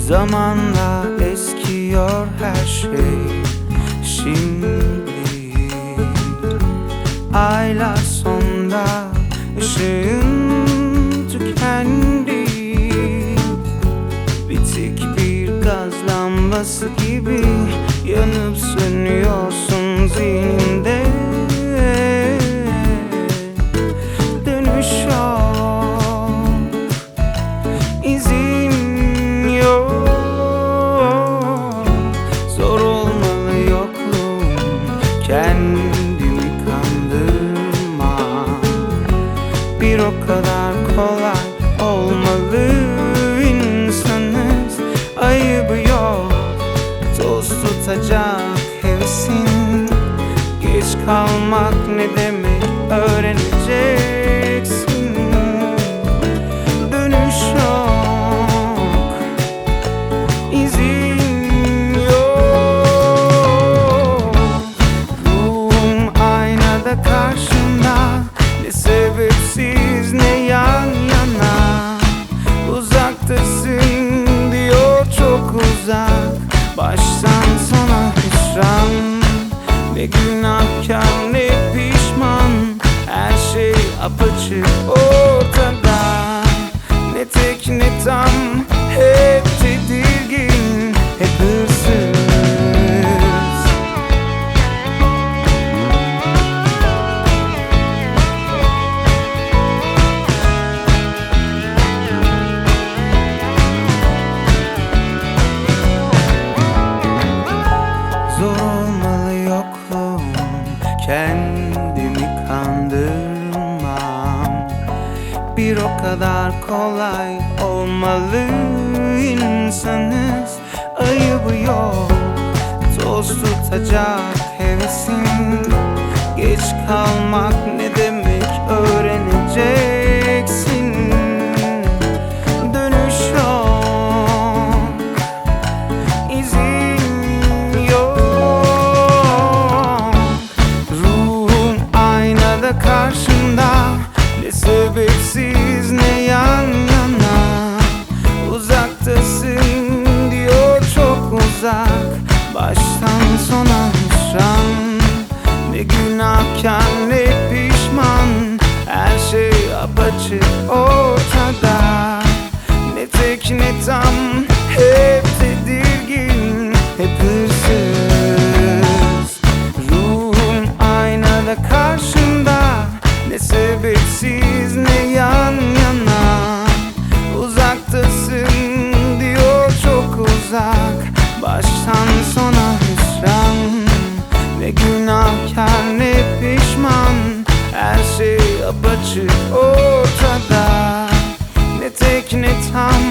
Zamanla eskiyor her şey. Şimdi aylar sonda ışığın tükendi. Bitik bir gaz lambası gibi yanıp sönüyorsun zihnimde. Dönüş yok, izin yok. Zor olmalı yokluğum, kendimi kandırmam. Bir o kadar kolay olmalı, insanız, ayıbı yok. Toz tutacak hevesin, geç kalmak ne demek öğreneceksin. Dönüş yok, izin yok. Ruhum aynada karşımda, ne sebepsiz ne yan yana. Uzaktasın diyor, çok uzak. Baştan sona hüsran, ne günahkar ne pişman. Her şey apaçık ortada, ne tek ne tam. Hep tedirgin, hep hırsız. Zor olmalı yokluğum, kendimi kandırmam. Bir o kadar kolay olmalı, insanız, ayıbı yok. Toz tutacak hevesin, geç kalmak ne demek öğreneceksin. Dönüş yok, izin yok. Ruhum aynada karşımda, ne sebepsiz ne yan yana. Uzaktasın diyor, çok uzak. Baştan sona hüsran, ne günahkar ne pişman. Her şey apaçık ortada, ne tek ne tam. Hep tedirgin, hep hırsız. Ruhum aynada karşımda, ne sebepsiz ne yan yana. Uzaktasın diyor, çok uzak. Baştan sona hüsran, ne günahkar ne pişman. Her şey apaçık ortada, ne tek ne tam.